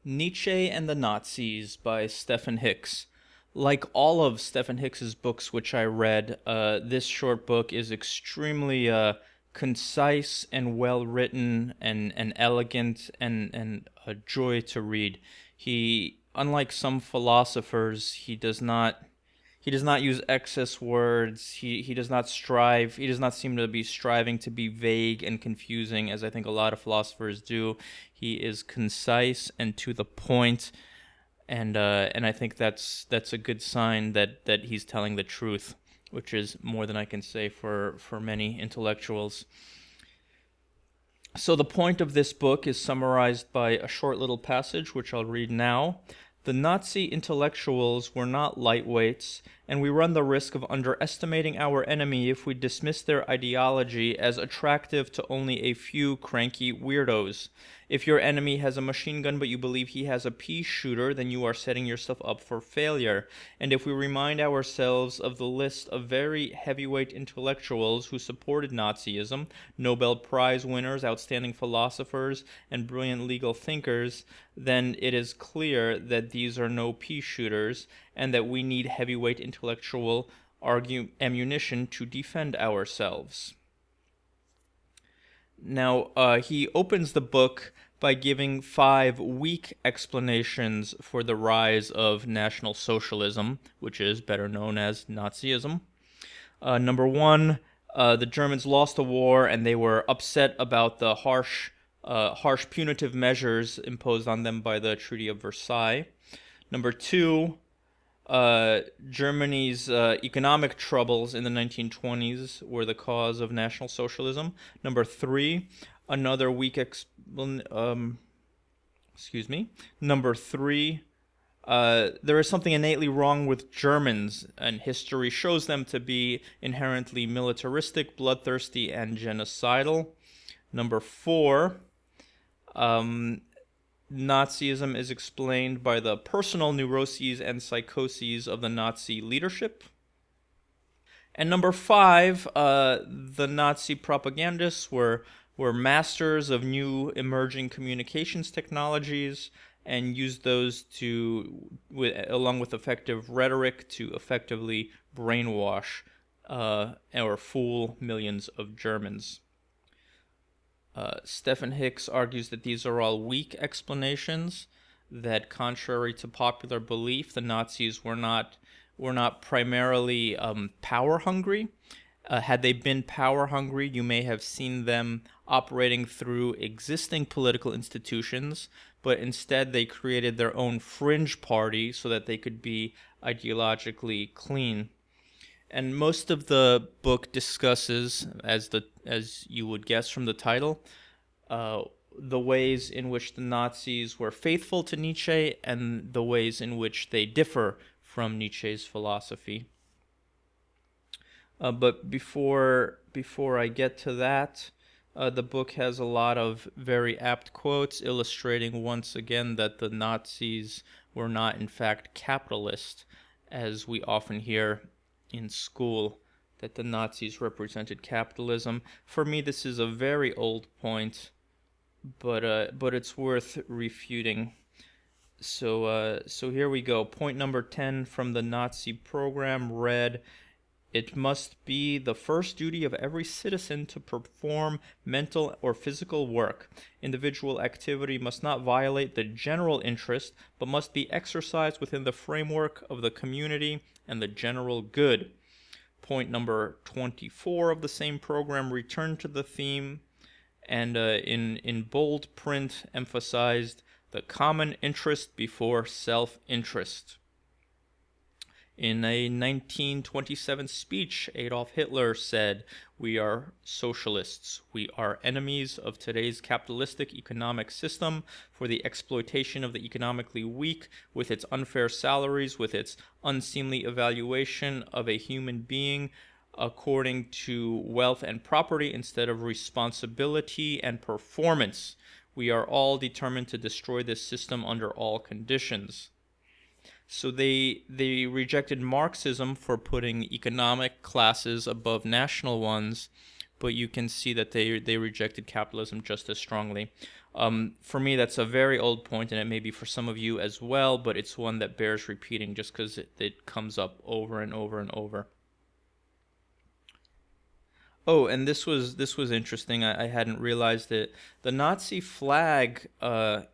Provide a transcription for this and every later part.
Nietzsche and the Nazis by Stephen Hicks. Like all of Stephen Hicks's books, which I read, this short book is extremely concise and well written and elegant and a joy to read. Unlike some philosophers, he does not use excess words. He does not strive. He does not seem to be striving to be vague and confusing, as I think a lot of philosophers do. He is concise and to the point, and I think that's a good sign that he's telling the truth, which is more than I can say for many intellectuals. So the point of this book is summarized by a short little passage, which I'll read now. The Nazi intellectuals were not lightweights, and we run the risk of underestimating our enemy if we dismiss their ideology as attractive to only a few cranky weirdos. If your enemy has a machine gun but you believe he has a pea shooter, then you are setting yourself up for failure. And if we remind ourselves of the list of very heavyweight intellectuals who supported Nazism, Nobel Prize winners, outstanding philosophers, and brilliant legal thinkers, then it is clear that these are no pea shooters and that we need heavyweight intellectual ammunition to defend ourselves. Now, he opens the book by giving 5 weak explanations for the rise of National Socialism, which is better known as Nazism. Number 1, the Germans lost the war and they were upset about the harsh punitive measures imposed on them by the Treaty of Versailles. Number 2, Germany's economic troubles in the 1920s were the cause of National Socialism. Number 3, another weak Number 3, there is something innately wrong with Germans, and history shows them to be inherently militaristic, bloodthirsty, and genocidal. Number 4, Nazism is explained by the personal neuroses and psychoses of the Nazi leadership. And number 5, the Nazi propagandists were masters of new emerging communications technologies and used those along with effective rhetoric, to effectively brainwash or fool millions of Germans. Stephen Hicks argues that these are all weak explanations, that contrary to popular belief, the Nazis were not primarily power hungry. Had they been power hungry, you may have seen them operating through existing political institutions, but instead they created their own fringe party so that they could be ideologically clean. And most of the book discusses, as you would guess from the title, the ways in which the Nazis were faithful to Nietzsche and the ways in which they differ from Nietzsche's philosophy. But before I get to that, the book has a lot of very apt quotes illustrating once again that the Nazis were not in fact capitalist, as we often hear in school, that the Nazis represented capitalism. For me, this is a very old point, but it's worth refuting. So here we go. Point number 10 from the Nazi program read, "It must be the first duty of every citizen to perform mental or physical work. Individual activity must not violate the general interest, but must be exercised within the framework of the community and the general good." Point number 24 of the same program returned to the theme and in bold print emphasized the common interest before self-interest. In a 1927 speech, Adolf Hitler said, "We are socialists. We are enemies of today's capitalistic economic system for the exploitation of the economically weak, with its unfair salaries, with its unseemly evaluation of a human being according to wealth and property instead of responsibility and performance. We are all determined to destroy this system under all conditions." So they rejected Marxism for putting economic classes above national ones, but you can see that they rejected capitalism just as strongly. For me, that's a very old point, and it may be for some of you as well, but it's one that bears repeating just because it comes up over and over and over. Oh, and this was interesting. I hadn't realized it. The Nazi flag, the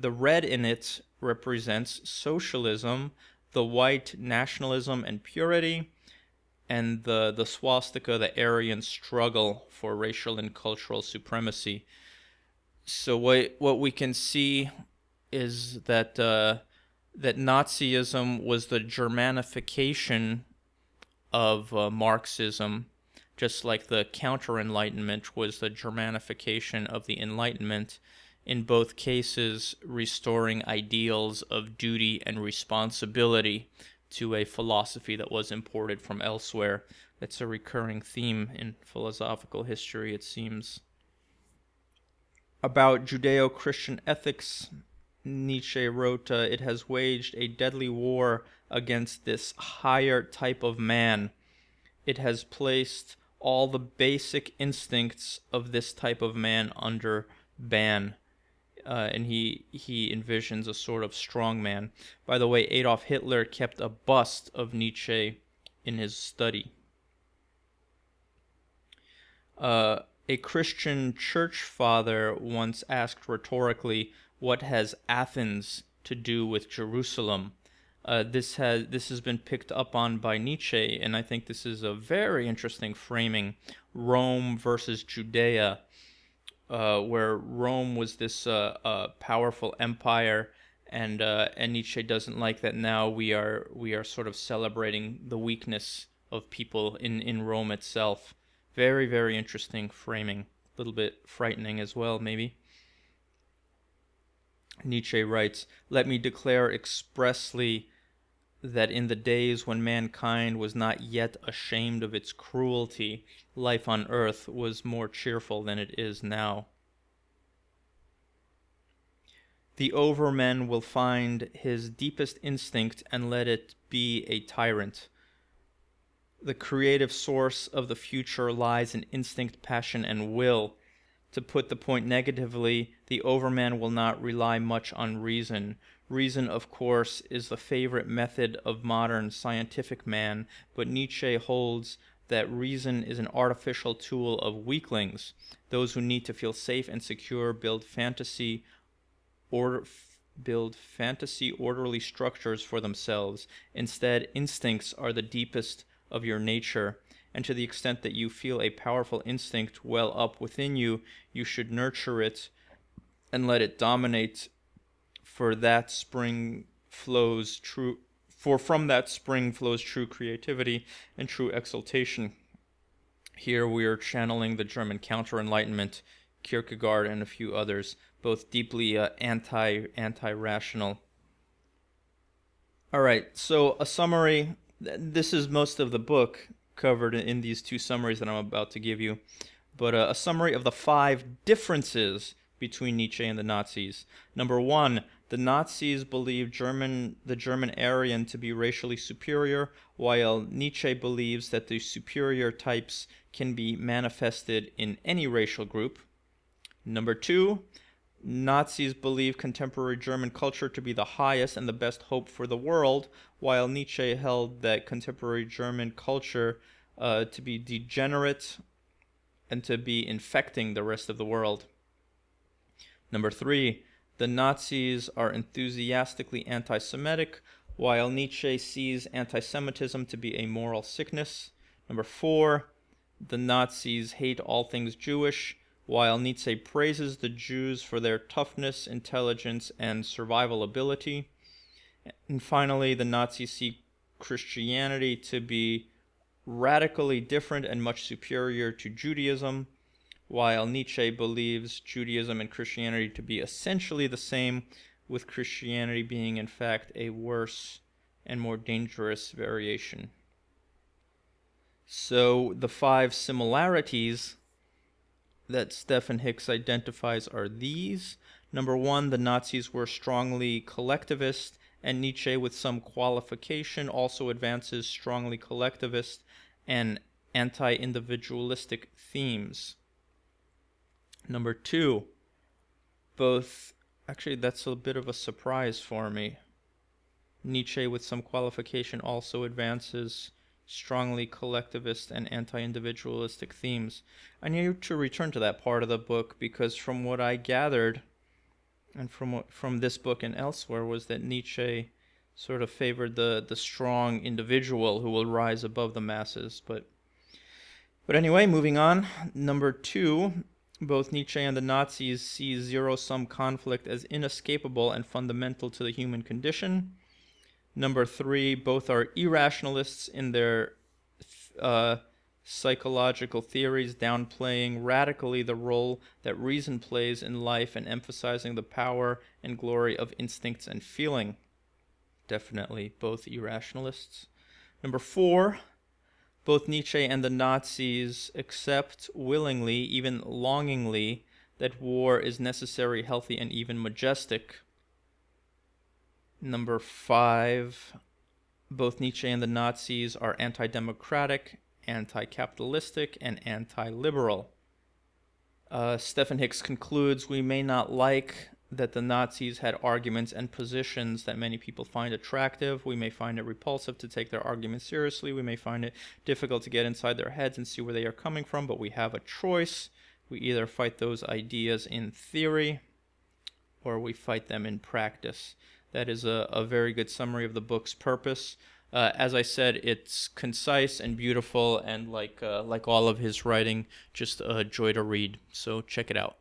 red in it represents socialism, the white nationalism and purity, and the swastika, the Aryan struggle for racial and cultural supremacy. So what we can see is that Nazism was the Germanification of Marxism, just like the counter-enlightenment was the Germanification of the Enlightenment, in both cases restoring ideals of duty and responsibility to a philosophy that was imported from elsewhere. That's a recurring theme in philosophical history, it seems. About Judeo-Christian ethics, Nietzsche wrote, it has waged a deadly war against this higher type of man. It has placed all the basic instincts of this type of man under ban. And he envisions a sort of strong man. By the way, Adolf Hitler kept a bust of Nietzsche in his study. A Christian church father once asked rhetorically, "What has Athens to do with Jerusalem?" This has been picked up on by Nietzsche, and I think this is a very interesting framing. Rome versus Judea, where Rome was this powerful empire, and Nietzsche doesn't like that now we are sort of celebrating the weakness of people in Rome itself. Very, very interesting framing. A little bit frightening as well, maybe. Nietzsche writes, "Let me declare expressly that in the days when mankind was not yet ashamed of its cruelty, life on earth was more cheerful than it is now." The overman will find his deepest instinct and let it be a tyrant. The creative source of the future lies in instinct, passion, and will. To put the point negatively, the overman will not rely much on reason. Reason, of course, is the favorite method of modern scientific man, but Nietzsche holds that reason is an artificial tool of weaklings. Those who need to feel safe and secure build fantasy orderly structures for themselves. Instead, instincts are the deepest of your nature, and to the extent that you feel a powerful instinct well up within you, you should nurture it and let it dominate, for from that spring flows true creativity and true exaltation. Here we are channeling the German counter-enlightenment, Kierkegaard and a few others, both deeply anti-rational. All right, so a summary. This is most of the book covered in these two summaries that I'm about to give you, but a summary of the 5 differences between Nietzsche and the Nazis. Number 1, the Nazis believe the German Aryan to be racially superior, while Nietzsche believes that the superior types can be manifested in any racial group. Number 2, Nazis believe contemporary German culture to be the highest and the best hope for the world, while Nietzsche held that contemporary German culture to be degenerate and to be infecting the rest of the world. Number 3, the Nazis are enthusiastically anti-Semitic, while Nietzsche sees anti-Semitism to be a moral sickness. Number 4, the Nazis hate all things Jewish, while Nietzsche praises the Jews for their toughness, intelligence, and survival ability. And finally, the Nazis see Christianity to be radically different and much superior to Judaism, while Nietzsche believes Judaism and Christianity to be essentially the same, with Christianity being in fact a worse and more dangerous variation. So the 5 similarities that Stephen Hicks identifies are these. Number 1, the Nazis were strongly collectivist, and Nietzsche, with some qualification, also advances strongly collectivist and anti-individualistic themes. Number two, both, actually, that's a bit of a surprise for me. Nietzsche, with some qualification, also advances strongly collectivist and anti-individualistic themes. I need to return to that part of the book because from what I gathered, and from this book and elsewhere, was that Nietzsche sort of favored the strong individual who will rise above the masses. But anyway, moving on. Number two, both Nietzsche and the Nazis see zero-sum conflict as inescapable and fundamental to the human condition. Number three, both are irrationalists in their psychological theories, downplaying radically the role that reason plays in life and emphasizing the power and glory of instincts and feeling. Definitely both irrationalists. Number four, both Nietzsche and the Nazis accept willingly, even longingly, that war is necessary, healthy, and even majestic. Number five, both Nietzsche and the Nazis are anti-democratic, anti-capitalistic, and anti-liberal. Stephen Hicks concludes, we may not like that the Nazis had arguments and positions that many people find attractive. We may find it repulsive to take their arguments seriously. We may find it difficult to get inside their heads and see where they are coming from, but we have a choice. We either fight those ideas in theory or we fight them in practice. That is a very good summary of the book's purpose. As I said, it's concise and beautiful, and like all of his writing, just a joy to read. So check it out.